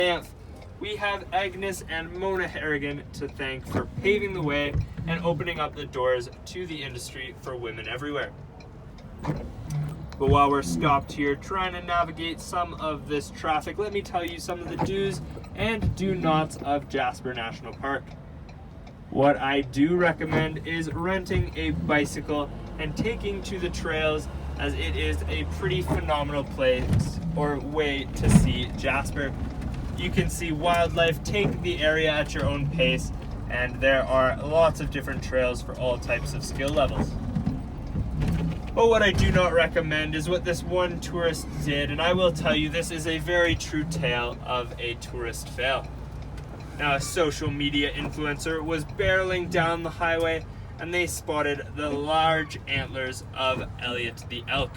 Banff, we have Agnes and Mona Harrigan to thank for paving the way and opening up the doors to the industry for women everywhere. But while we're stopped here trying to navigate some of this traffic, let me tell you some of the do's and do nots of Jasper National Park. What I do recommend is renting a bicycle and taking to the trails, as it is a pretty phenomenal place or way to see Jasper. You can see wildlife, take the area at your own pace, and there are lots of different trails for all types of skill levels. But what I do not recommend is what this one tourist did, and I will tell you this is a very true tale of a tourist fail. Now, a social media influencer was barreling down the highway and they spotted the large antlers of Elliot the elk.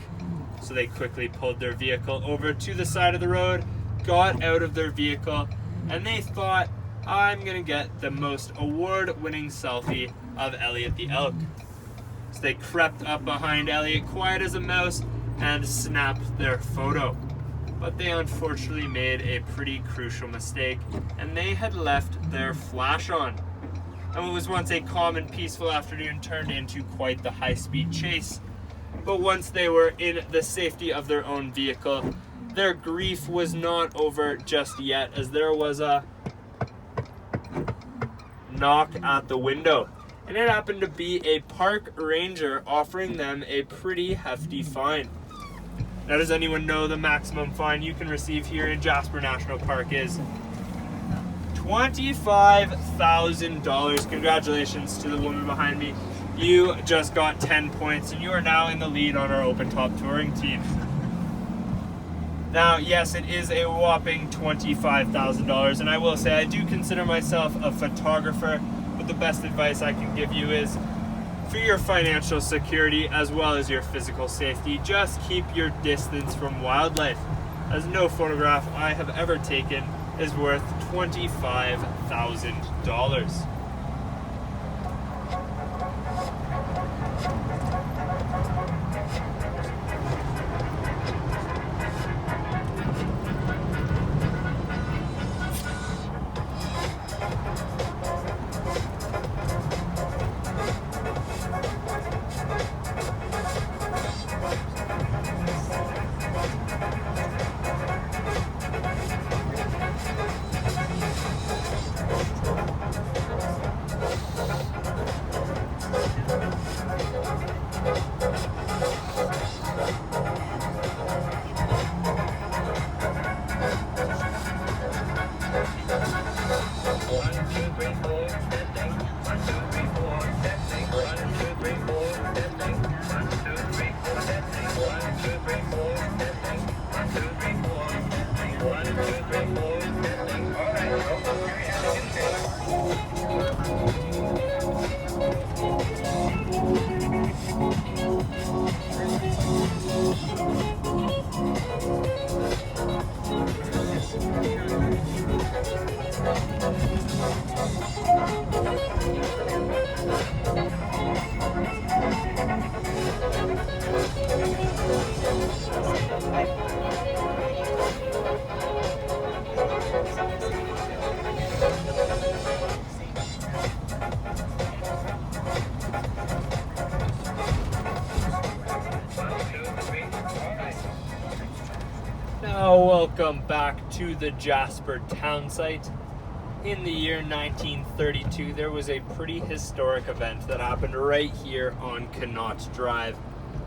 So they quickly pulled their vehicle over to the side of the road, got out of their vehicle, and they thought, I'm gonna get the most award-winning selfie of Elliot the elk. So they crept up behind Elliot, quiet as a mouse, and snapped their photo. But they unfortunately made a pretty crucial mistake, and they had left their flash on. And what was once a calm and peaceful afternoon turned into quite the high-speed chase. But once they were in the safety of their own vehicle, their grief was not over just yet, as there was a knock at the window. And it happened to be a park ranger offering them a pretty hefty fine. Now, does anyone know the maximum fine you can receive here in Jasper National Park is? $25,000. Congratulations to the woman behind me. You just got 10 points and you are now in the lead on our OpenTop touring team. Now, yes, it is a whopping $25,000, and I will say I do consider myself a photographer, but the best advice I can give you is, for your financial security as well as your physical safety, just keep your distance from wildlife, as no photograph I have ever taken is worth $25,000. Welcome back to the Jasper town site. In the year 1932, there was a pretty historic event that happened right here on Connaught Drive,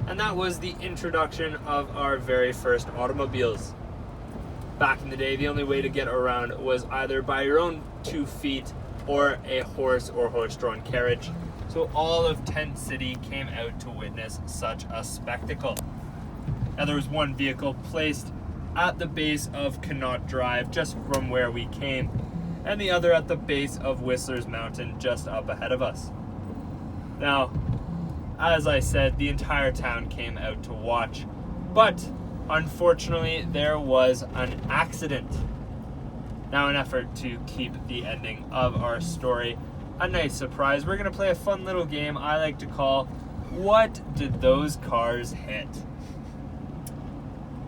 and that was the introduction of our very first automobiles. Back in the day, the only way to get around was either by your own 2 feet or a horse or horse-drawn carriage. So all of Tent City came out to witness such a spectacle. Now, there was one vehicle placed at the base of Connaught Drive, just from where we came, and the other at the base of Whistler's Mountain, just up ahead of us. Now, as I said, the entire town came out to watch, but unfortunately there was an accident. Now, in an effort to keep the ending of our story a nice surprise, we're going to play a fun little game I like to call, What Did Those Cars Hit?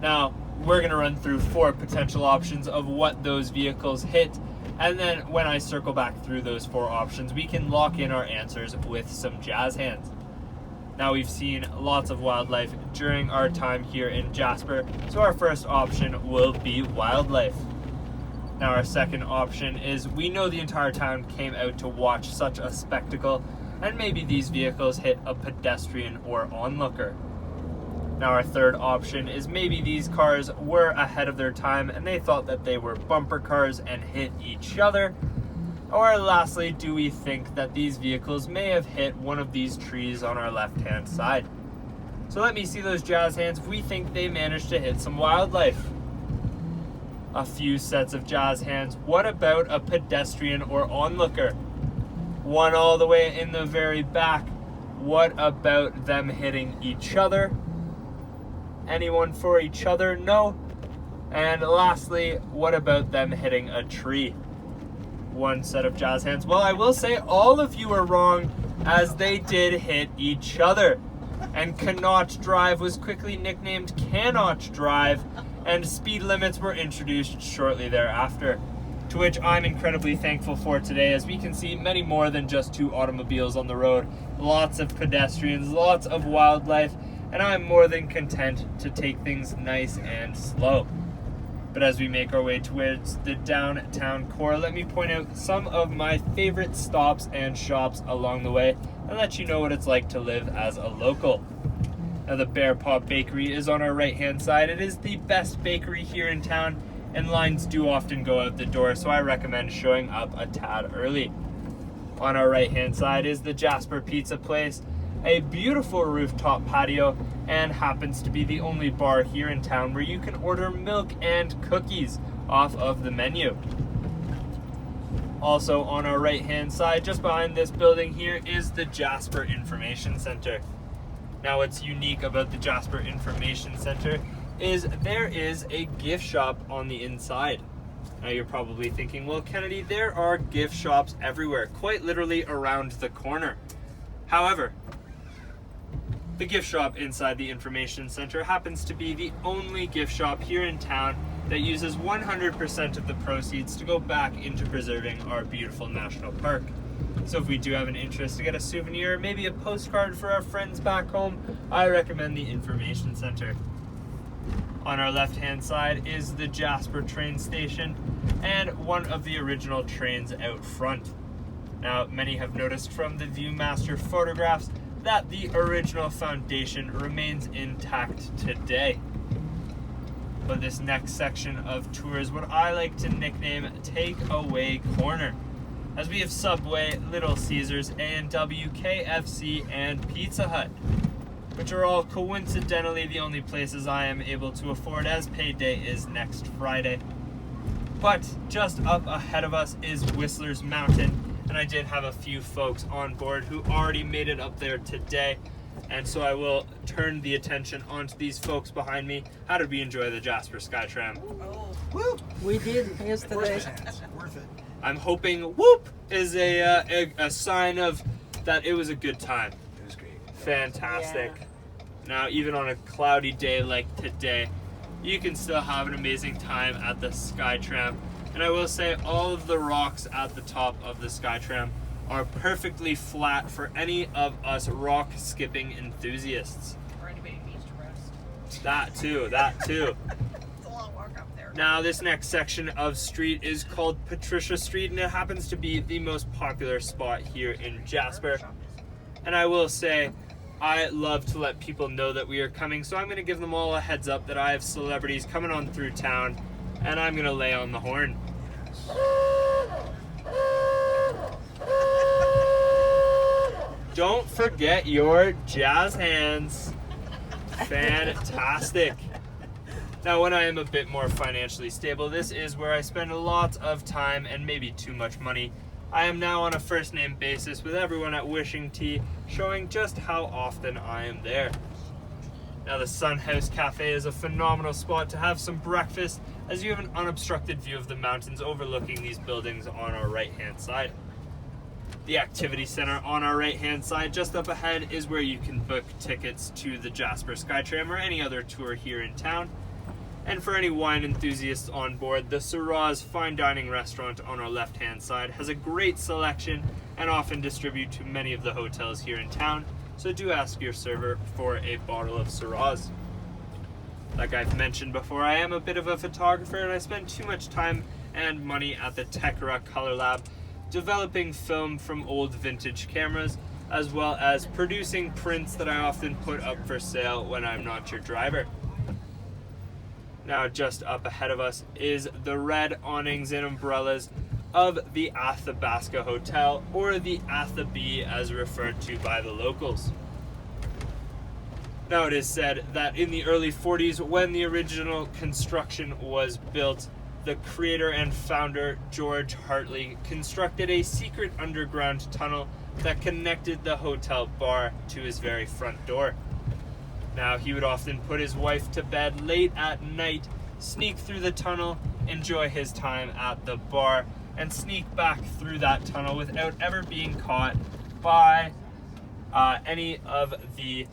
Now, we're going to run through 4 potential options of what those vehicles hit, and then when I circle back through those 4 options, we can lock in our answers with some jazz hands. Now, we've seen lots of wildlife during our time here in Jasper, so our first option will be wildlife. Now, our second option is we know the entire town came out to watch such a spectacle, and maybe these vehicles hit a pedestrian or onlooker. Now, our third option is maybe these cars were ahead of their time and they thought that they were bumper cars and hit each other. Or lastly, do we think that these vehicles may have hit one of these trees on our left-hand side? So let me see those jazz hands if we think they managed to hit some wildlife. A few sets of jazz hands. What about a pedestrian or onlooker? One all the way in the very back. What about them hitting each other? Anyone for each other? No. And lastly, what about them hitting a tree? One set of jazz hands. Well, I will say all of you are wrong, as they did hit each other. And cannot drive was quickly nicknamed cannot drive, and speed limits were introduced shortly thereafter. To which I'm incredibly thankful for today, as we can see many more than just 2 automobiles on the road. Lots of pedestrians, lots of wildlife, and I'm more than content to take things nice and slow. But as we make our way towards the downtown core, let me point out some of my favorite stops and shops along the way and let you know what it's like to live as a local. Now, the Bear Paw Bakery is on our right-hand side. It is the best bakery here in town, and lines do often go out the door, so I recommend showing up a tad early. On our right-hand side is the Jasper Pizza Place, a beautiful rooftop patio, and happens to be the only bar here in town where you can order milk and cookies off of the menu. Also on our right hand side, just behind this building here, is the Jasper Information Center. Now, what's unique about the Jasper Information Center is there is a gift shop on the inside. Now, you're probably thinking, well, Kennedy, there are gift shops everywhere, quite literally around the corner. However, the gift shop inside the Information Center happens to be the only gift shop here in town that uses 100% of the proceeds to go back into preserving our beautiful national park. So if we do have an interest to get a souvenir, maybe a postcard for our friends back home, I recommend the Information Center. On our left-hand side is the Jasper train station and one of the original trains out front. Now, many have noticed from the Viewmaster photographs that the original foundation remains intact today. But this next section of tour is what I like to nickname Takeaway Corner, as we have Subway, Little Caesars, A&W, KFC, and Pizza Hut, which are all coincidentally the only places I am able to afford, as payday is next Friday. But just up ahead of us is Whistler's Mountain, and I did have a few folks on board who already made it up there today, and so I will turn the attention onto these folks behind me. How did we enjoy the Jasper Skytram? Oh, woo! We did yesterday. Worth it. I'm hoping whoop is a sign of that it was a good time. It was great. Fantastic. Yeah. Now, even on a cloudy day like today, you can still have an amazing time at the Skytram. And I will say all of the rocks at the top of the Skytram are perfectly flat for any of us rock skipping enthusiasts. Or anybody who needs to rest. That too. It's a long walk up there. Now, this next section of street is called Patricia Street, and it happens to be the most popular spot here in Jasper. And I will say, I love to let people know that we are coming, so I'm going to give them all a heads up that I have celebrities coming on through town, and I'm going to lay on the horn. Don't forget your jazz hands. Fantastic. Now, when I am a bit more financially stable, this is where I spend a lot of time and maybe too much money. I am now on a first name basis with everyone at Wishing Tea, showing just how often I am there. Now, the Sun House Cafe is a phenomenal spot to have some breakfast, as you have an unobstructed view of the mountains overlooking these buildings on our right hand side. The activity center on our right hand side just up ahead is where you can book tickets to the Jasper Skytram or any other tour here in town. And for any wine enthusiasts on board, the Shiraz fine dining restaurant on our left-hand side has a great selection and often distribute to many of the hotels here in town, so do ask your server for a bottle of Shiraz. Like I've mentioned before, I am a bit of a photographer and I spend too much time and money at the Tekra Color Lab developing film from old vintage cameras, as well as producing prints that I often put up for sale when I'm not your driver. Now just up ahead of us is the red awnings and umbrellas of the Athabasca Hotel, or the Athabee as referred to by the locals. Now it is said that in the early 40s, when the original construction was built, the creator and founder, George Hartley, constructed a secret underground tunnel that connected the hotel bar to his very front door. Now he would often put his wife to bed late at night, sneak through the tunnel, enjoy his time at the bar, and sneak back through that tunnel without ever being caught by any of the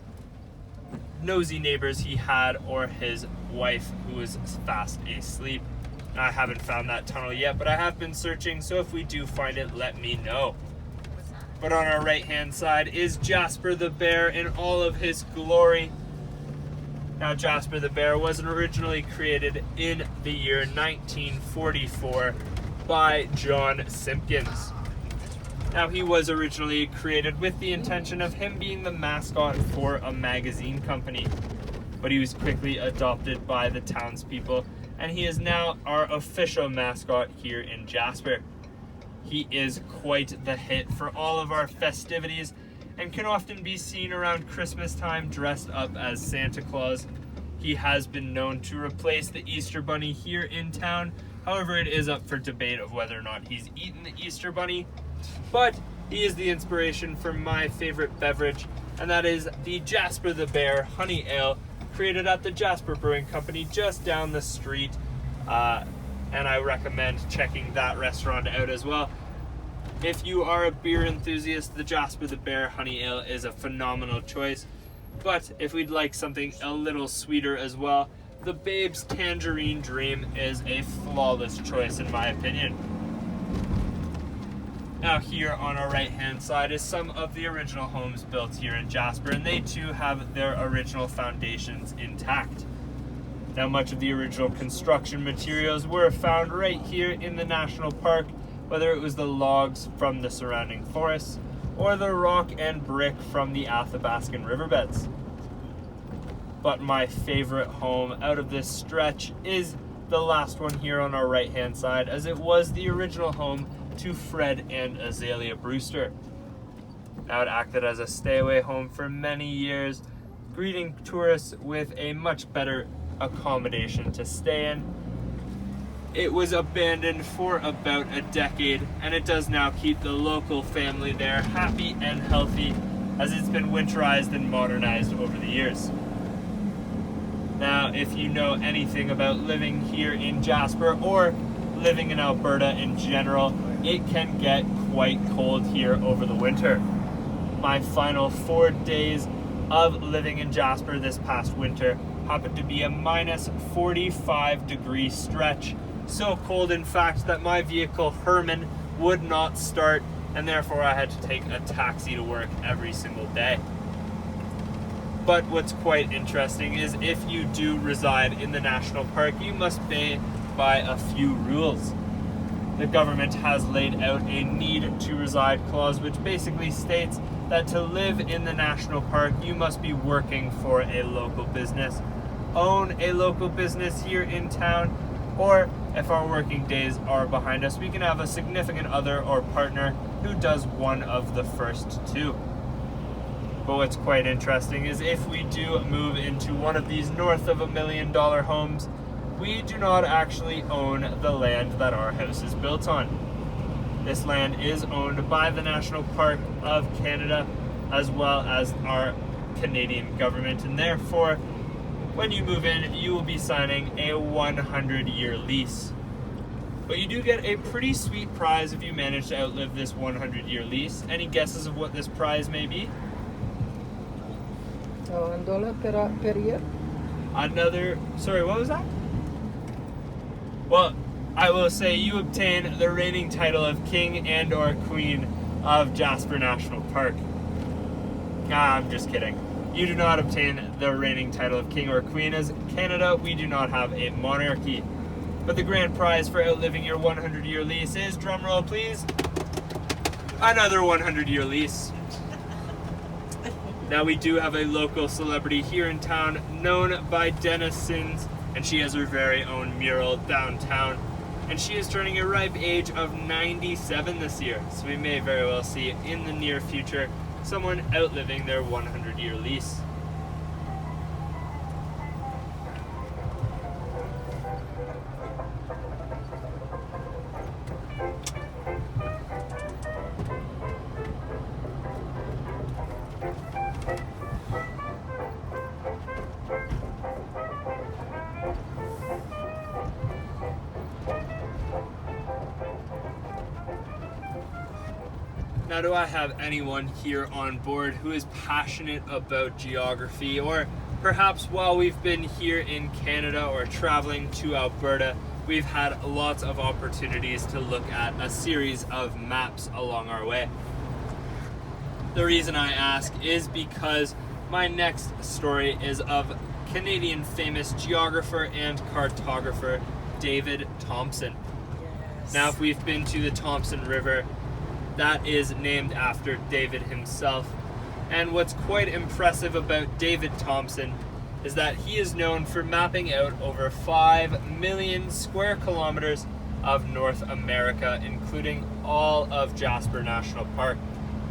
nosy neighbors he had or his wife who was fast asleep. Now, I haven't found that tunnel yet, but I have been searching, so if we do find it, let me know. But on our right hand side is Jasper the bear in all of his glory. Now Jasper the bear was originally created in the year 1944 by John Simpkins. Now he was originally created with the intention of him being the mascot for a magazine company, but he was quickly adopted by the townspeople and he is now our official mascot here in Jasper. He is quite the hit for all of our festivities and can often be seen around Christmas time dressed up as Santa Claus. He has been known to replace the Easter Bunny here in town. However, it is up for debate of whether or not he's eaten the Easter Bunny. But he is the inspiration for my favorite beverage, and that is the Jasper the Bear Honey Ale, created at the Jasper Brewing Company just down the street. And I recommend checking that restaurant out as well. If you are a beer enthusiast, the Jasper the Bear Honey Ale is a phenomenal choice. But if we'd like something a little sweeter as well, the Babe's Tangerine Dream is a flawless choice in my opinion. Now here on our right hand side is some of the original homes built here in Jasper, and they too have their original foundations intact. Now much of the original construction materials were found right here in the national park, whether it was the logs from the surrounding forests or the rock and brick from the Athabascan riverbeds. But my favorite home out of this stretch is the last one here on our right hand side, as it was the original home to Fred and Azalea Brewster. Now it acted as a stay-away home for many years, greeting tourists with a much better accommodation to stay in. It was abandoned for about a decade, and it does now keep the local family there happy and healthy, as it's been winterized and modernized over the years. Now, if you know anything about living here in Jasper or living in Alberta in general, it can get quite cold here over the winter. My final 4 days of living in Jasper this past winter happened to be a minus 45 degree stretch. So cold, in fact, that my vehicle Herman would not start, and therefore I had to take a taxi to work every single day. But what's quite interesting is if you do reside in the national park, you must play by a few rules. The government has laid out a need to reside clause, which basically states that to live in the national park, you must be working for a local business, own a local business here in town, or if our working days are behind us, we can have a significant other or partner who does one of the first two. But what's quite interesting is if we do move into one of these north of $1 million homes, we do not actually own the land that our house is built on. This land is owned by the National Park of Canada as well as our Canadian government, and therefore when you move in, you will be signing a 100-year lease. But you do get a pretty sweet prize if you manage to outlive this 100-year lease. Any guesses of what this prize may be? $1 per year. Sorry, what was that? Well, I will say you obtain the reigning title of King and or Queen of Jasper National Park. I'm just kidding. You do not obtain the reigning title of King or Queen, as Canada, we do not have a monarchy. But the grand prize for outliving your 100-year lease is, drumroll please, another 100-year lease. Now we do have a local celebrity here in town known by denizens, and she has her very own mural downtown. And she is turning a ripe age of 97 this year, so we may very well see in the near future someone outliving their 100-year lease. Now, do I have anyone here on board who is passionate about geography, or perhaps while we've been here in Canada or traveling to Alberta, we've had lots of opportunities to look at a series of maps along our way? The reason I ask is because my next story is of Canadian famous geographer and cartographer David Thompson. Yes. Now, if we've been to the Thompson River, that is named after David himself. And what's quite impressive about David Thompson is that he is known for mapping out over 5 million square kilometers of North America, including all of Jasper National Park.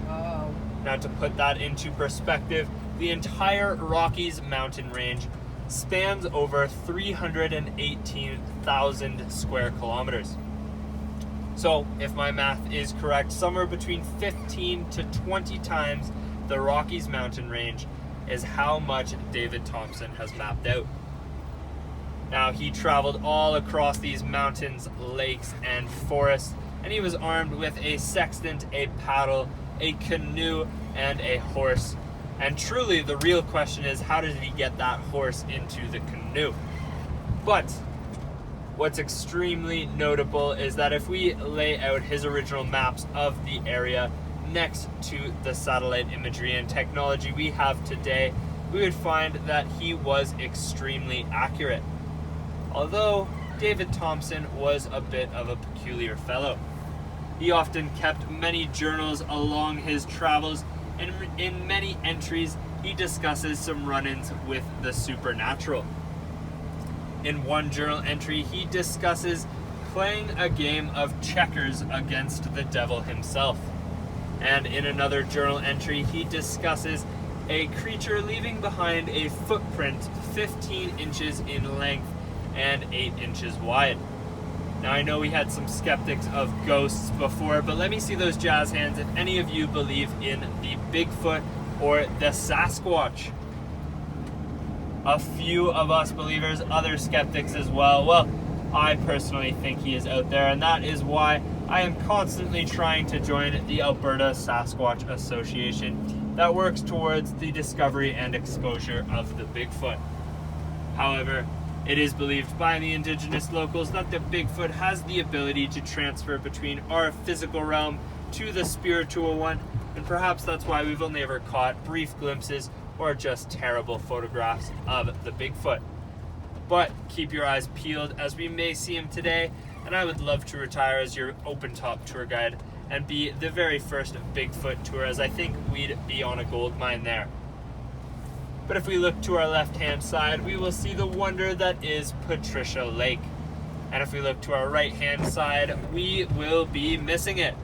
Wow. Now, to put that into perspective, the entire Rockies mountain range spans over 318,000 square kilometers. So, if my math is correct, somewhere between 15 to 20 times the Rockies mountain range is how much David Thompson has mapped out. Now, he traveled all across these mountains, lakes, and forests, and he was armed with a sextant, a paddle, a canoe, and a horse. And truly, the real question is, how did he get that horse into the canoe? But what's extremely notable is that if we lay out his original maps of the area next to the satellite imagery and technology we have today, we would find that he was extremely accurate. Although David Thompson was a bit of a peculiar fellow. He often kept many journals along his travels, and in many entries he discusses some run-ins with the supernatural. In one journal entry, he discusses playing a game of checkers against the devil himself. And in another journal entry, he discusses a creature leaving behind a footprint 15 inches in length and 8 inches wide. Now, I know we had some skeptics of ghosts before, but let me see those jazz hands if any of you believe in the Bigfoot or the Sasquatch. A few of us believers, other skeptics as well. Well, I personally think he is out there, and that is why I am constantly trying to join the Alberta Sasquatch Association that works towards the discovery and exposure of the Bigfoot. However, it is believed by the indigenous locals that the Bigfoot has the ability to transfer between our physical realm to the spiritual one, and perhaps that's why we've only ever caught brief glimpses or just terrible photographs of the Bigfoot. But keep your eyes peeled, as we may see him today, and I would love to retire as your OpenTop tour guide and be the very first Bigfoot tour, as I think we'd be on a gold mine there. But if we look to our left-hand side, we will see the wonder that is Patricia Lake. And if we look to our right-hand side, we will be missing it.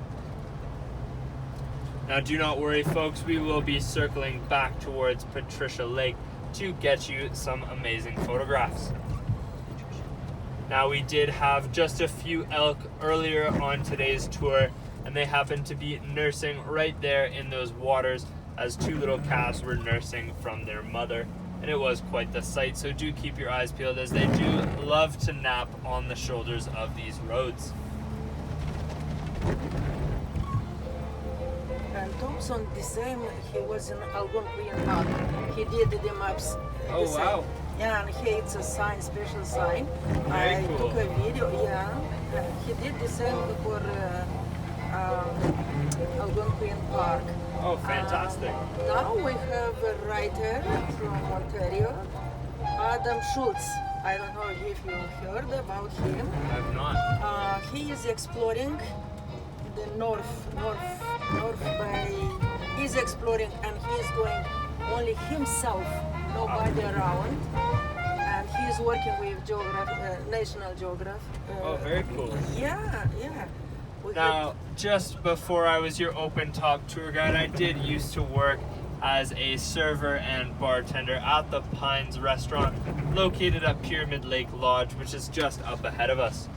Now, do not worry, folks, we will be circling back towards Patricia Lake to get you some amazing photographs. Now, we did have just a few elk earlier on today's tour, and they happened to be nursing right there in those waters as 2 little calves were nursing from their mother, and it was quite the sight. So do keep your eyes peeled, as they do love to nap on the shoulders of these roads. And Thompson, the same, he was in Algonquian art. He did the maps. Oh, the same. wow. Yeah, and here it's a sign, special sign. Very I cool. took a video, yeah. He did the same for Algonquin Park. Oh, fantastic. Now we have a writer from Ontario, Adam Schultz. I don't know if you heard about him. I've not. He is exploring the north by. He's exploring and he's going only himself, nobody around. And he's working with National Geographic. Oh, very cool. Yeah, yeah. We Now, just before I was your OpenTop tour guide, I did used to work as a server and bartender at the Pines restaurant located at Pyramid Lake Lodge, which is just up ahead of us.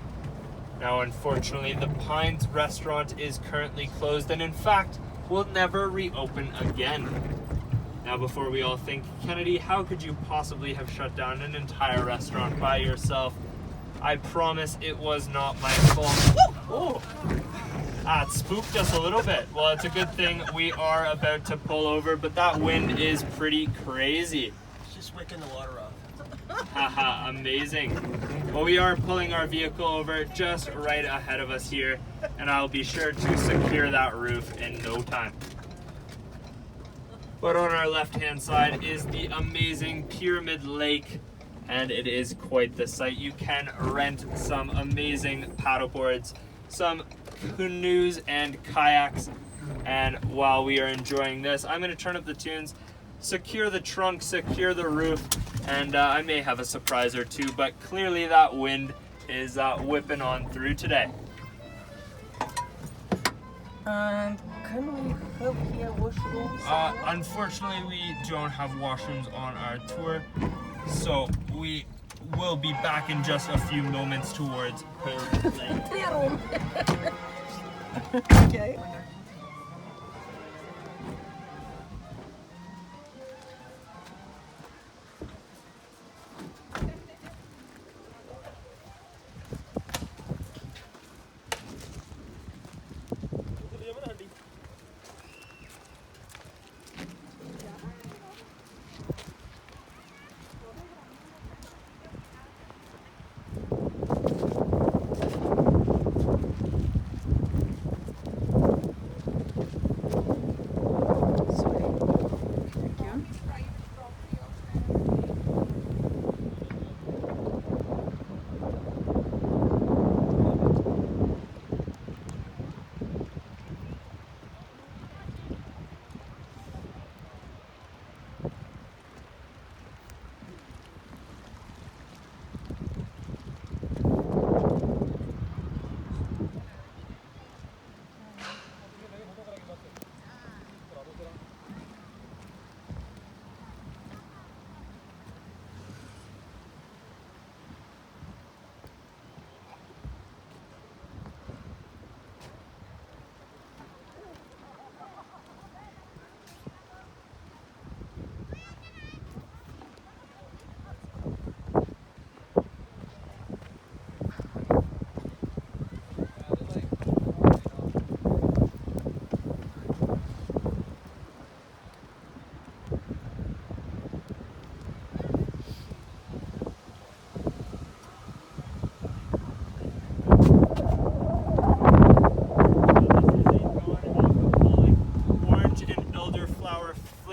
Now, unfortunately, the Pines restaurant is currently closed and in fact will never reopen again. Now, before we all think, Kennedy, how could you possibly have shut down an entire restaurant by yourself? I promise it was not my fault. Oh, it spooked us a little bit. Well, it's a good thing we are about to pull over, but that wind is pretty crazy. It's just wicking the water off. Haha, amazing. Well, we are pulling our vehicle over just right ahead of us here, and I'll be sure to secure that roof in no time. But on our left-hand side is the amazing Pyramid Lake, and it is quite the sight. You can rent some amazing paddleboards, some canoes and kayaks, and while we are enjoying this, I'm going to turn up the tunes, secure the trunk, secure the roof, and I may have a surprise or two, but clearly that wind is whipping on through today. And can we have here washrooms? Unfortunately, we don't have washrooms on our tour, so we will be back in just a few moments towards Pyramid Lake. Okay.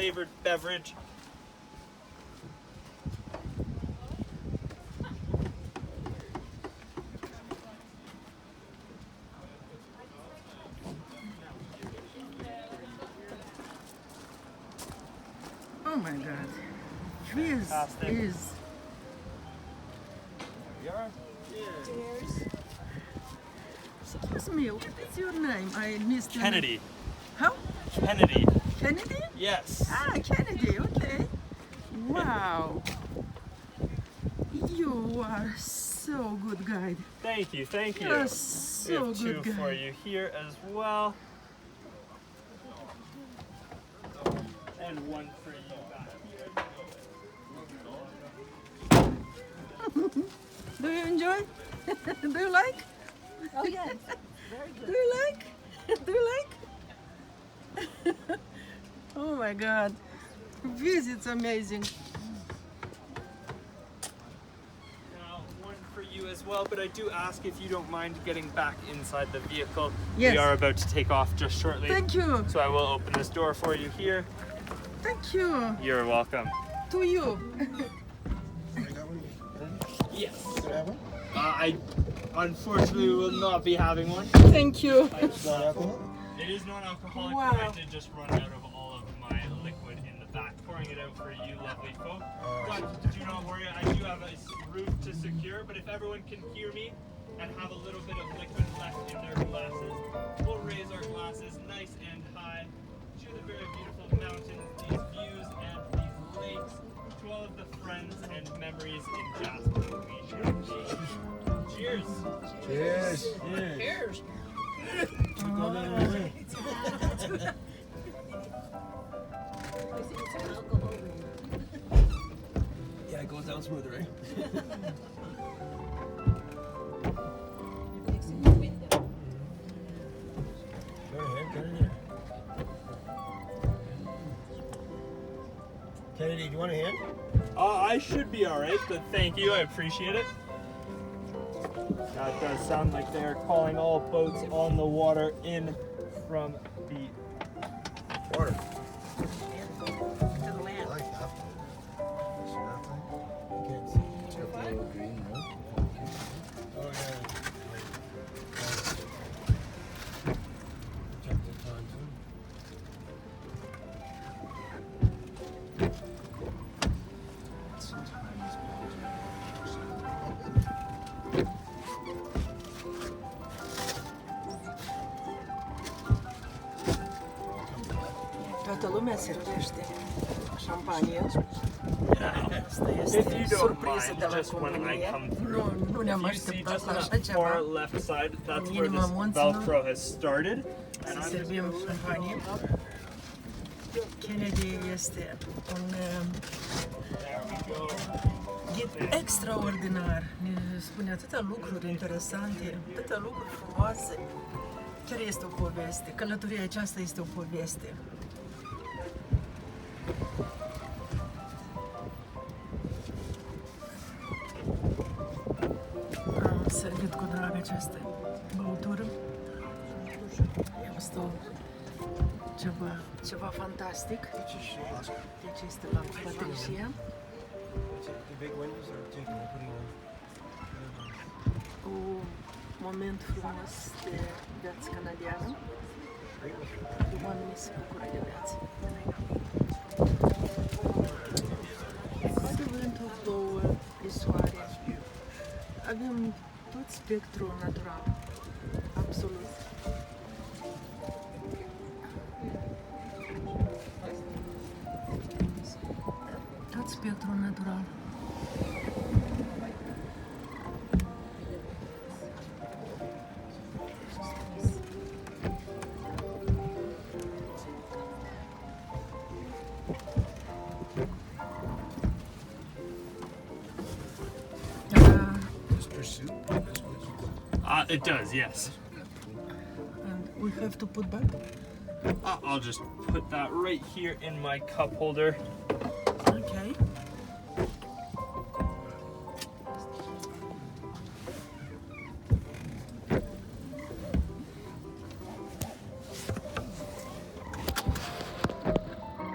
flavored beverage. Oh my God. This Fantastic. is... We are. Cheers. Excuse me, what is your name? I missed your Kennedy. name. How? Kennedy. Kennedy? Yes. Ah, Kennedy, okay. Wow. You are so good guide. Thank you, thank you. You're We so have two good guide. for you here as well. And one for you back here. Do you enjoy? Do you like? Oh yes, very Do good. you like? Do you like? Oh my God. This is amazing. well, but I do ask if you don't mind getting back inside the vehicle. Yes. We are about to take off just shortly. Thank you. So I will open this door for you here. Thank you. You're welcome. To you. Yes. I unfortunately will not be having one. Thank you. It is non-alcoholic, Wow. but I did just run out of all of my liquid in the back, pouring it out for you lovely folk. But do not worry, I do have a roof to secure, but if everyone can hear me and have a little bit of liquid left in their glasses, we'll raise our glasses nice and high to the very beautiful mountains, these views and these lakes, to all of the friends and memories in Jasper that we share today. Cheers! Cheers. Cheers! Yeah, it goes down smoother, eh? Go ahead, cut it in. Kennedy, do you want a hand? I should be alright, but thank you, I appreciate it. That does sound like they are calling all boats on the water in from the Water. To the land. I like that. See that thing? You can't see. Oh, yeah. Check the time, too. Toată lumea servește șampanie. Asta If este you don't surpriză mind, de la just when I comunie. come through, Nu ne-am if you see așteptat just la on așa that far ceva. left side, that's In where inima this munților. Velcro has started. And Să I'm just servim șampanie. Kennedy este un there we go. ghid extraordinar. Ne spune atâtea lucruri interesante, atâtea lucruri frumoase. Chiar este o poveste. Călătoria aceasta este o poveste. Am servit cu drag această băutură. Este ceva fantastic. Deci este la Patricia. The big windows are taken, we're putting on. Un moment frumos de viață canadiană. Oamenii se bucură de viață. De vântul, plouă, de soare. Avem tot spectrul natural. Absolut. Tot spectrul natural. Just pursue. It does, yes. And we have to put back. I'll just put that right here in my cup holder. Okay.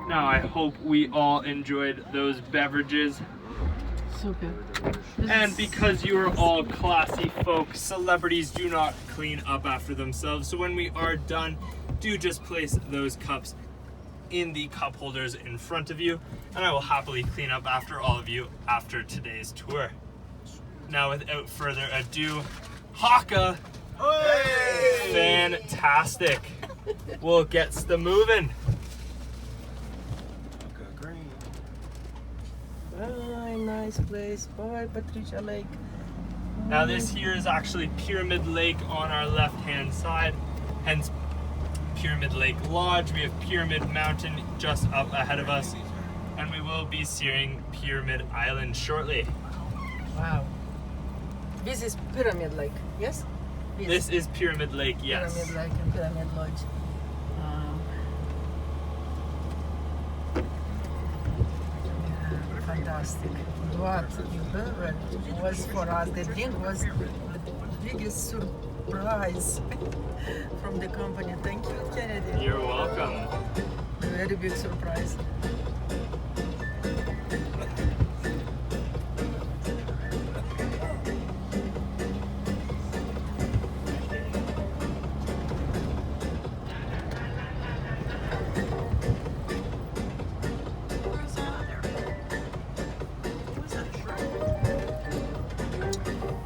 Now I hope we all enjoyed those beverages. Super. And because you are all classy folk, celebrities do not clean up after themselves. So when we are done, do just place those cups in the cup holders in front of you, and I will happily clean up after all of you after today's tour. Now without further ado, Haka! Fantastic! We'll get the moving. Okay, green. Bye, nice place. Bye, Patricia Lake. Now this here is actually Pyramid Lake on our left hand side, hence Pyramid Lake Lodge. We have Pyramid Mountain just up ahead of us, and we will be seeing Pyramid Island shortly. Wow. This is Pyramid Lake, yes? This is Pyramid Lake, yes. Pyramid Lake and Pyramid Lodge. fantastic. What was for us, the drink was the biggest surprise from the company. Thank you, Kennedy. You're welcome. Very big surprise.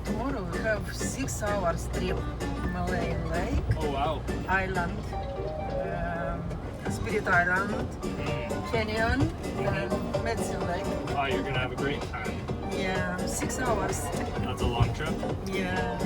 Tomorrow we have 6 hours trip. Maligne Lake, Oh wow. Island, Spirit Island, Canyon, and Medicine Lake. Oh, you're gonna have a great time. Yeah, 6 hours. That's a long trip. Yeah.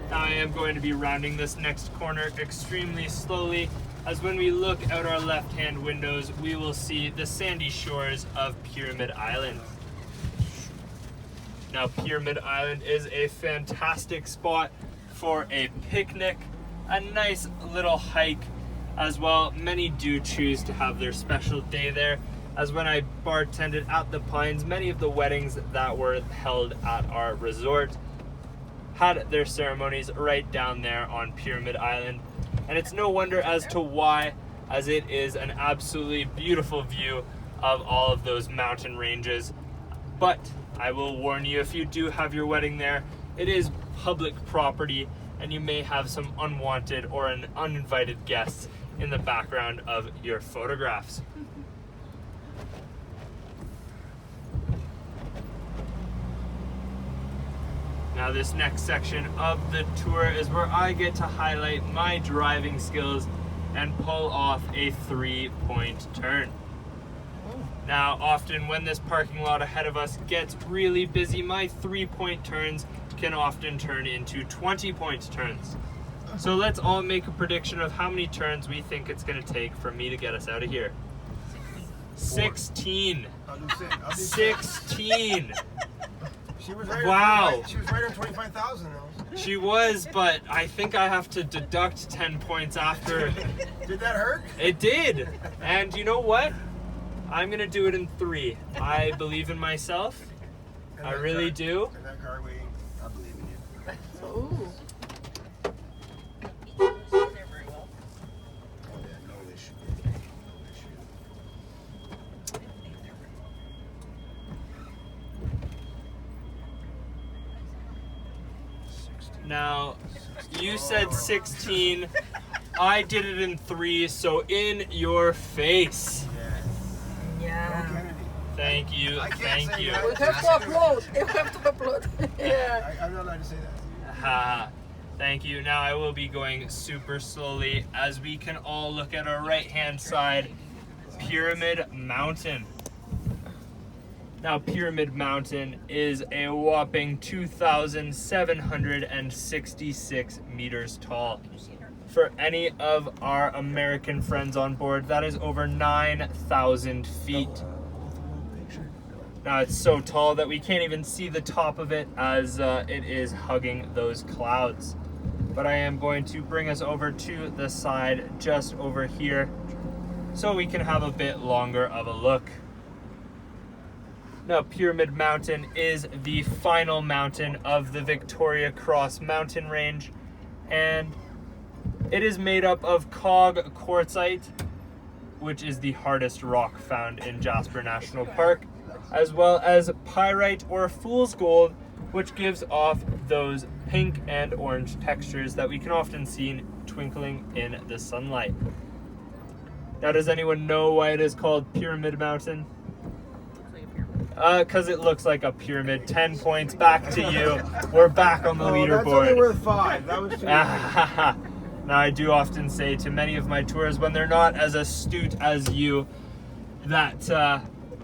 Now I am going to be rounding this next corner extremely slowly, as when we look out our left-hand windows, we will see the sandy shores of Pyramid Island. Now, Pyramid Island is a fantastic spot for a picnic, a nice little hike as well. Many do choose to have their special day there, as when I bartended at the Pines, many of the weddings that were held at our resort had their ceremonies right down there on Pyramid Island. And it's no wonder as to why, as it is an absolutely beautiful view of all of those mountain ranges. But I will warn you, if you do have your wedding there, it is public property and you may have some unwanted or an uninvited guests in the background of your photographs. Now this next section of the tour is where I get to highlight my driving skills and pull off a 3-point turn. Now often when this parking lot ahead of us gets really busy, my 3-point turns can often turn into 20-point turns. So let's all make a prediction of how many turns we think it's going to take for me to get us out of here. 16. I'll do 6. I'll do 16. She was right. Wow. She was right on 25,000 though. She was, but I think I have to deduct 10 points after. Did that hurt? It did. And you know what? I'm going to do it in 3. I believe in myself. And I that really car- do. And that car waiting. I believe in you. Ooh. Very well. Oh yeah, no issue. No issue. Now, you said 16. I did it in 3, so in your face. Yeah. Yeah. Kennedy. Thank you. I can't Thank say you. that. We have to upload. We have to upload. Yeah. I'm not allowed to say that. Ha. Thank you. Now I will be going super slowly as we can all look at our right-hand side, Pyramid Mountain. Now, Pyramid Mountain is a whopping 2,766 meters tall. For any of our American friends on board, that is over 9,000 feet. Now, it's so tall that we can't even see the top of it as it is hugging those clouds. But I am going to bring us over to the side just over here so we can have a bit longer of a look. Now, Pyramid Mountain is the final mountain of the Victoria Cross mountain range, and it is made up of cog quartzite, which is the hardest rock found in Jasper National Park, as well as pyrite or fool's gold, which gives off those pink and orange textures that we can often see twinkling in the sunlight. Now, does anyone know why it is called Pyramid Mountain? Because it looks like a pyramid. 10 points back to you. We're back on the That's only leaderboard. worth 5. That was too Now, I do often say to many of my tours, when they're not as astute as you, that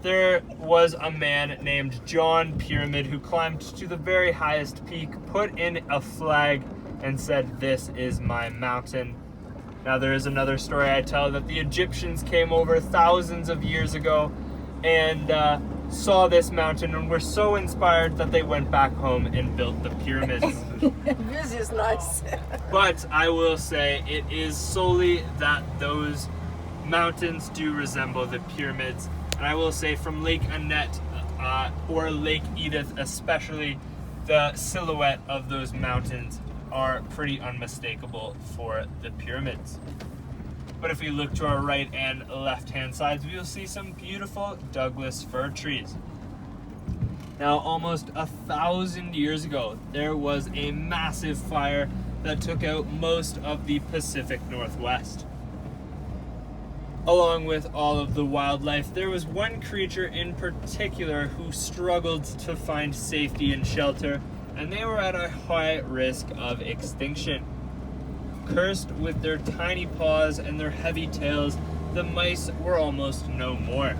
there was a man named John Pyramid who climbed to the very highest peak, put in a flag, and said, "This is my mountain." Now, there is another story I tell that the Egyptians came over thousands of years ago and saw this mountain and were so inspired that they went back home and built the pyramids. This is nice. But I will say it is solely that those mountains do resemble the pyramids, and I will say from Lake Annette or Lake Edith especially, the silhouette of those mountains are pretty unmistakable for the pyramids. But if we look to our right and left hand sides, we will see some beautiful Douglas fir trees. Now, almost 1,000 years ago, there was a massive fire that took out most of the Pacific Northwest. Along with all of the wildlife, there was one creature in particular who struggled to find safety and shelter, and they were at a high risk of extinction. Cursed with their tiny paws and their heavy tails, the mice were almost no more.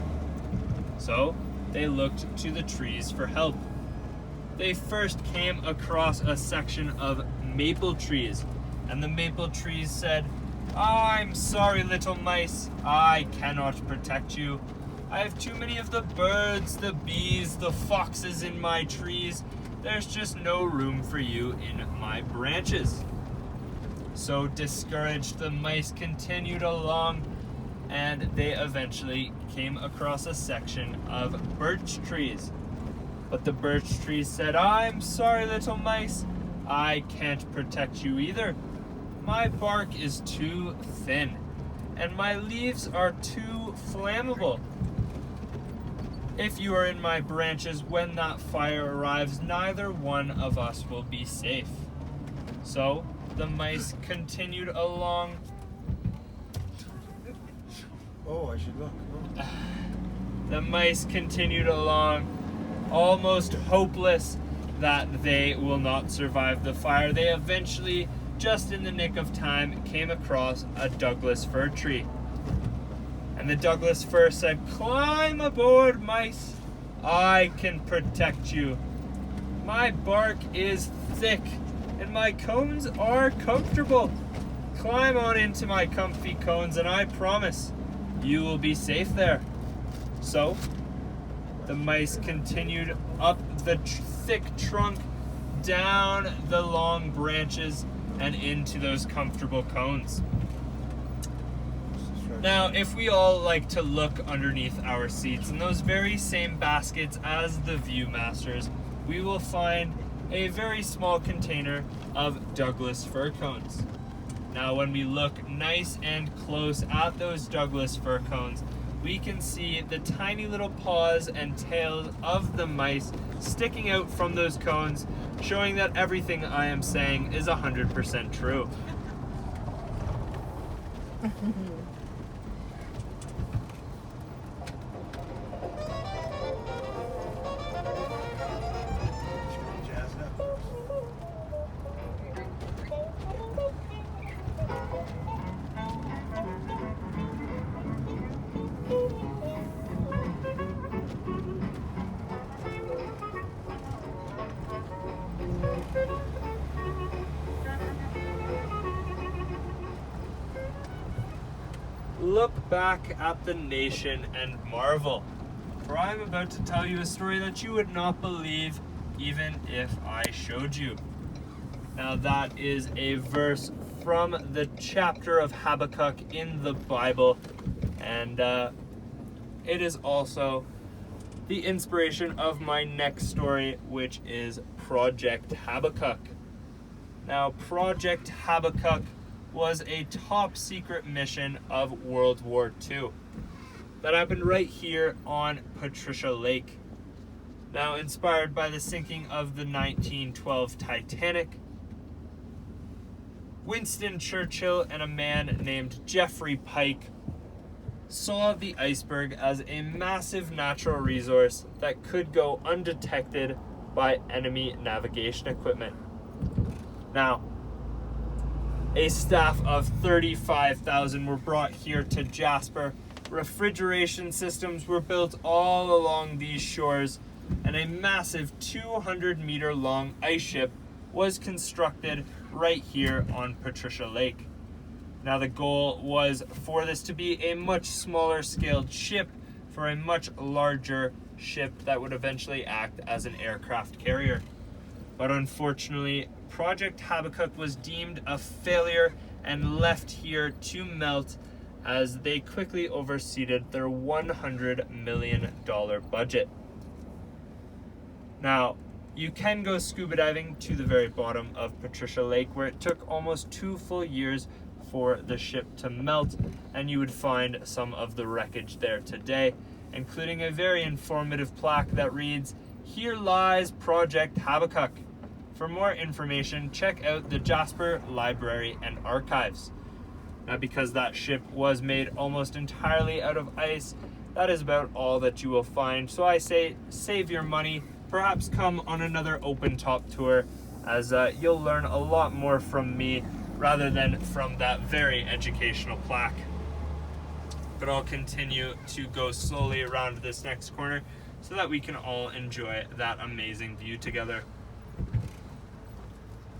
So, they looked to the trees for help. They first came across a section of maple trees, and the maple trees said, "I'm sorry, little mice, I cannot protect you. I have too many of the birds, the bees, the foxes in my trees. There's just no room for you in my branches." So discouraged, the mice continued along, and they eventually came across a section of birch trees. But the birch trees said, "I'm sorry, little mice, I can't protect you either. My bark is too thin, and my leaves are too flammable. If you are in my branches when that fire arrives, neither one of us will be safe." So the mice continued along. Oh, I should look. Oh. The mice continued along, almost hopeless that they will not survive the fire. They eventually, just in the nick of time, came across a Douglas fir tree. And the Douglas fir said, "Climb aboard, mice. I can protect you. My bark is thick and my cones are comfortable. Climb on into my comfy cones and I promise you will be safe there." So the mice continued up the thick trunk, down the long branches, and into those comfortable cones. Now, if we all like to look underneath our seats in those very same baskets as the Viewmasters, we will find a very small container of Douglas fir cones. Now, when we look nice and close at those Douglas fir cones, we can see the tiny little paws and tails of the mice sticking out from those cones, showing that everything I am saying is 100% true. Jazzed up. Look back at the nation and marvel, for I am about to tell you a story that you would not believe even if I showed you. Now, that is a verse from the chapter of Habakkuk in the Bible, and it is also the inspiration of my next story, which is Project Habakkuk. Now, Project Habakkuk was a top secret mission of World War II that happened right here on Patricia Lake. Now, inspired by the sinking of the 1912 Titanic, Winston Churchill and a man named Geoffrey Pike saw the iceberg as a massive natural resource that could go undetected by enemy navigation equipment. Now, a staff of 35,000 were brought here to Jasper. Refrigeration systems were built all along these shores, and a massive 200-meter long ice ship was constructed right here on Patricia Lake. Now, the goal was for this to be a much smaller scaled ship for a much larger ship that would eventually act as an aircraft carrier. But unfortunately, Project Habakkuk was deemed a failure and left here to melt as they quickly overseeded their $100 million budget. Now, you can go scuba diving to the very bottom of Patricia Lake, where it took almost 2 full years for the ship to melt, and you would find some of the wreckage there today, including a very informative plaque that reads, "Here lies Project Habakkuk." For more information, check out the Jasper Library and Archives. Now, because that ship was made almost entirely out of ice, that is about all that you will find. So I say, save your money, perhaps come on another OpenTop tour, as you'll learn a lot more from me rather than from that very educational plaque. But I'll continue to go slowly around this next corner so that we can all enjoy that amazing view together.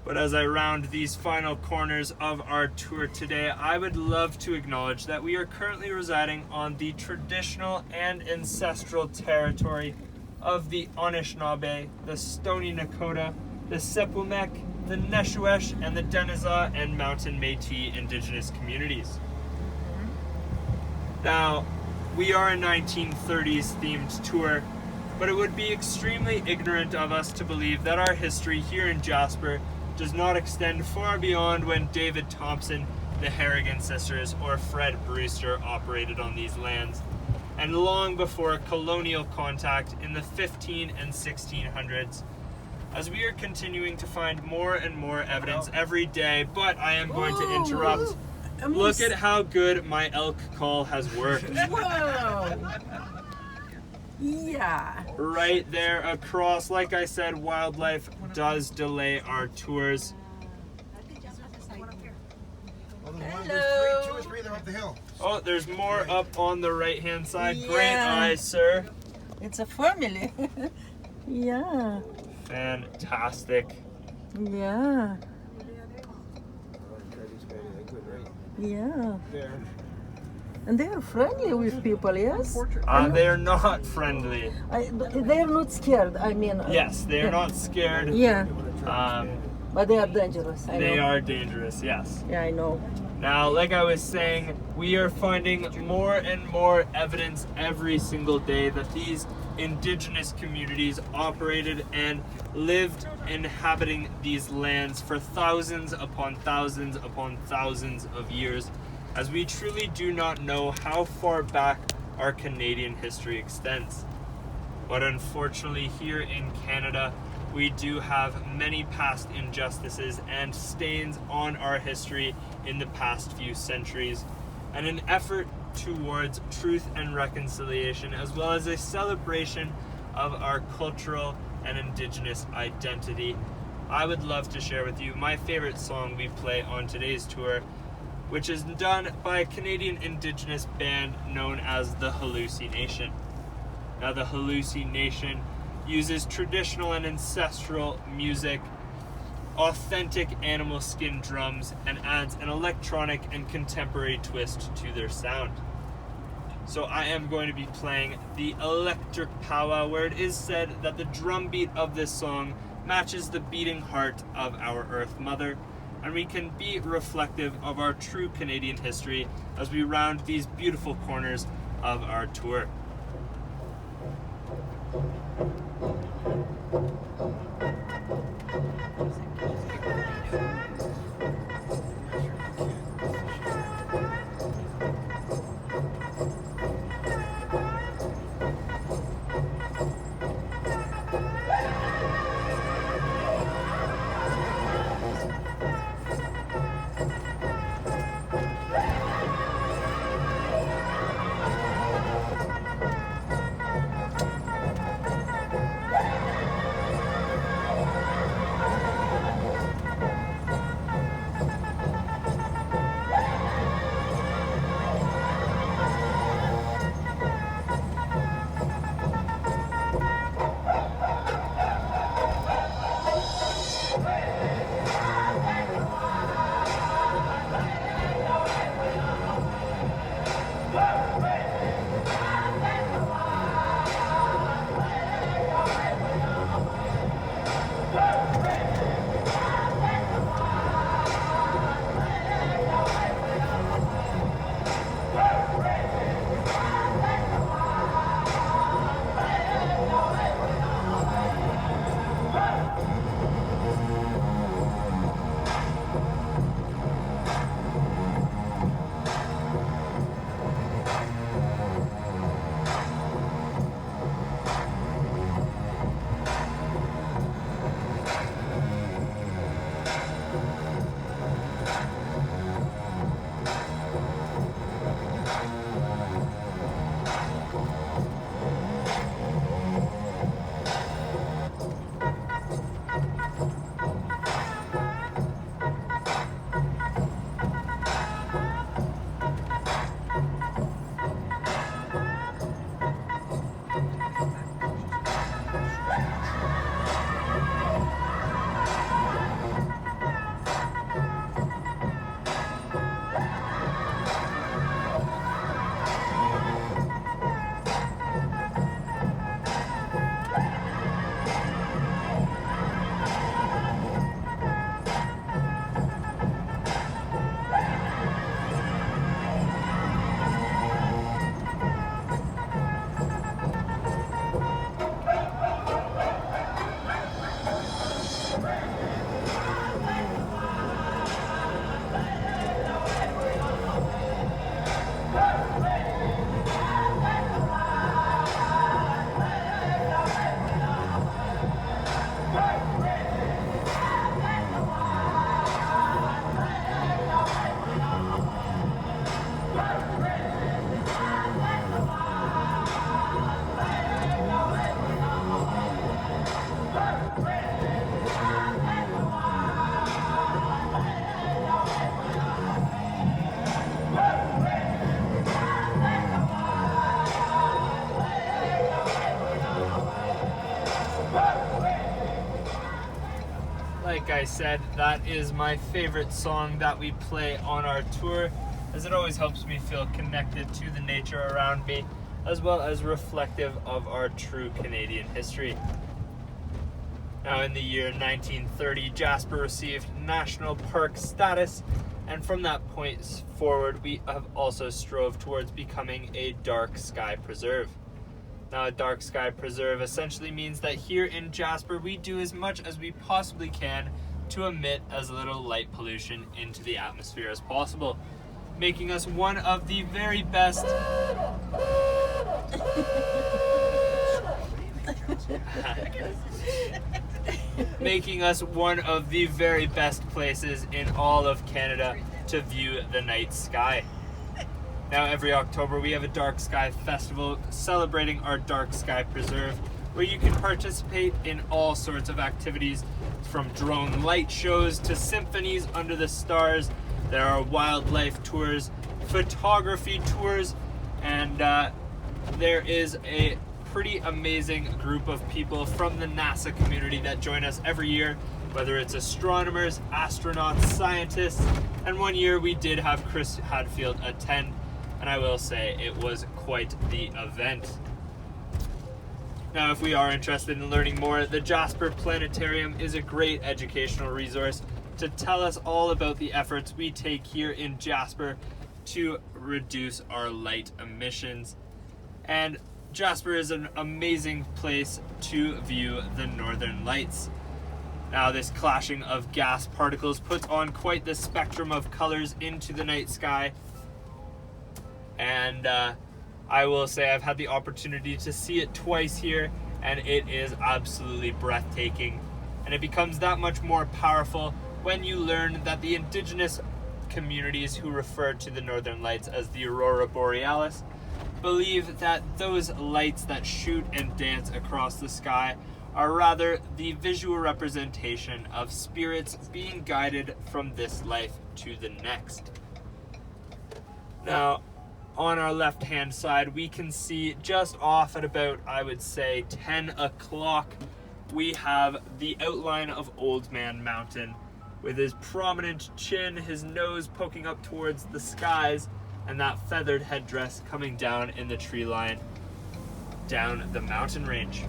But as I round these final corners of our tour today, I would love to acknowledge that we are currently residing on the traditional and ancestral territory of the Anishinaabe, the Stoney Nakoda, the Sepulmek, the Neshuesh, and the Deniza and Mountain Métis indigenous communities. Now, we are a 1930s themed tour, but it would be extremely ignorant of us to believe that our history here in Jasper does not extend far beyond when David Thompson, the Harrigan sisters, or Fred Brewster operated on these lands, and long before colonial contact in the 15 and 1600s, as we are continuing to find more and more evidence every day. But I am going to interrupt. Look at how good my elk call has worked. Wow! Yeah. Right there across. Like I said, wildlife does delay our tours. Oh, there's one, Hello. there's 2 or 3 that are up the hill. Oh, there's more up on the right-hand side. Yeah. Great eyes, sir. It's a family. Yeah. Fantastic. Yeah. Yeah. There. And they are friendly with people, yes? They are not friendly. They are not scared, I mean. Yes, they are not scared. Yeah, Um, but they are dangerous. I they know. are dangerous, yes. Yeah, I know. Now, like I was saying, we are finding more and more evidence every single day that these indigenous communities operated and lived inhabiting these lands for thousands upon thousands upon thousands of years, as we truly do not know how far back our Canadian history extends. But unfortunately, here in Canada, we do have many past injustices and stains on our history in the past few centuries, and an effort towards truth and reconciliation, as well as a celebration of our cultural and indigenous identity, I would love to share with you my favorite song we play on today's tour, which is done by a Canadian indigenous band known as the Hallucination. Now, the Hallucination uses traditional and ancestral music, authentic animal skin drums, and adds an electronic and contemporary twist to their sound. So I am going to be playing the electric powwow, where it is said that the drum beat of this song matches the beating heart of our Earth Mother, and we can be reflective of our true Canadian history as we round these beautiful corners of our tour. said, that is my favorite song that we play on our tour, as it always helps me feel connected to the nature around me, as well as reflective of our true Canadian history. Now, in the year 1930, Jasper received national park status, and from that point forward, we have also strove towards becoming a dark sky preserve. Now, a dark sky preserve essentially means that here in Jasper, we do as much as we possibly can to emit as little light pollution into the atmosphere as possible, making us one of the very best places in all of Canada to view the night sky. Now, every October we have a dark sky festival celebrating our dark sky preserve, where you can participate in all sorts of activities, from drone light shows to symphonies under the stars. There are wildlife tours, photography tours, and there is a pretty amazing group of people from the NASA community that join us every year, whether it's astronomers, astronauts, scientists, and one year we did have Chris Hadfield attend, and I will say it was quite the event. Now, if we are interested in learning more, the Jasper Planetarium is a great educational resource to tell us all about the efforts we take here in Jasper to reduce our light emissions. And Jasper is an amazing place to view the northern lights. Now, this clashing of gas particles puts on quite the spectrum of colors into the night sky. And I will say I've had the opportunity to see it twice here, and it is absolutely breathtaking. And it becomes that much more powerful when you learn that the indigenous communities who refer to the northern lights as the Aurora Borealis believe that those lights that shoot and dance across the sky are rather the visual representation of spirits being guided from this life to the next. Now, on our left hand side, we can see just off at about, I would say, 10 o'clock, we have the outline of Old Man Mountain, with his prominent chin, his nose poking up towards the skies, and that feathered headdress coming down in the tree line down the mountain range.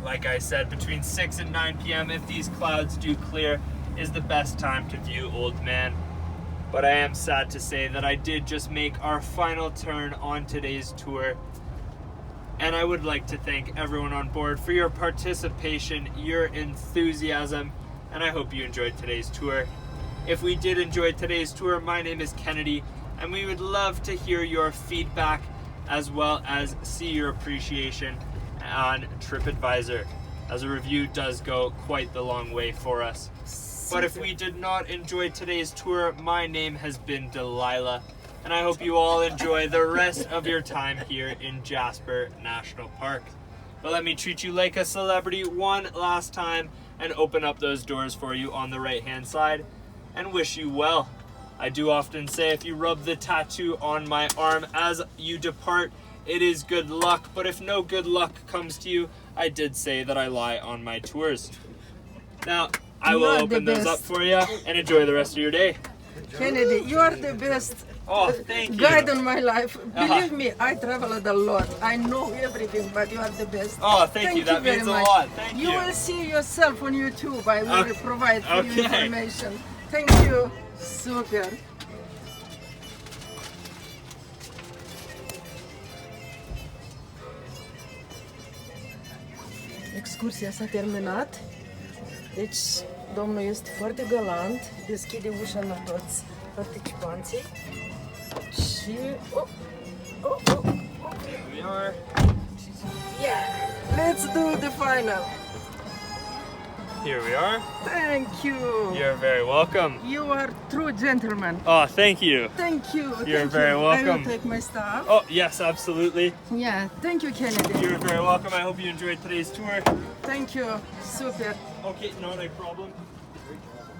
Like I said, between 6 and 9 p.m., if these clouds do clear, is the best time to view Old Man. But I am sad to say that I did just make our final turn on today's tour, and I would like to thank everyone on board for your participation, your enthusiasm, and I hope you enjoyed today's tour. If we did enjoy today's tour, my name is Kennedy, and we would love to hear your feedback as well as see your appreciation on TripAdvisor, as a review does go quite the long way for us. But if we did not enjoy today's tour, my name has been Delilah, and I hope you all enjoy the rest of your time here in Jasper National Park. But let me treat you like a celebrity one last time and open up those doors for you on the right hand side and wish you well. I do often say, if you rub the tattoo on my arm as you depart, it is good luck, but if no good luck comes to you, I did say that I lie on my tours. Now, I will open those up for you and enjoy the rest of your day. Kennedy, you are the best Oh, thank you. guide in my life. Believe me, I traveled a lot. I know everything, but you are the best. Oh, thank you. That very means a much. lot. Thank you. You will see yourself on YouTube. I will Okay. provide for you Okay. information. Thank you. Super. Excursia s-a terminat. Deci, domnul este foarte galant, deschide ușa la toți participanții. Și... Here we are. Yeah! Let's do the final! Here we are. Thank you! You're very welcome. You are true gentleman. Oh, thank you. Thank you. You're thank very you. I welcome. will take my stuff. Oh, yes, absolutely. Yeah, thank you, Kennedy. You're very welcome. I hope you enjoyed today's tour. Thank you. Super. Okay, not a problem.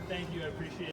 Thank you, I appreciate it.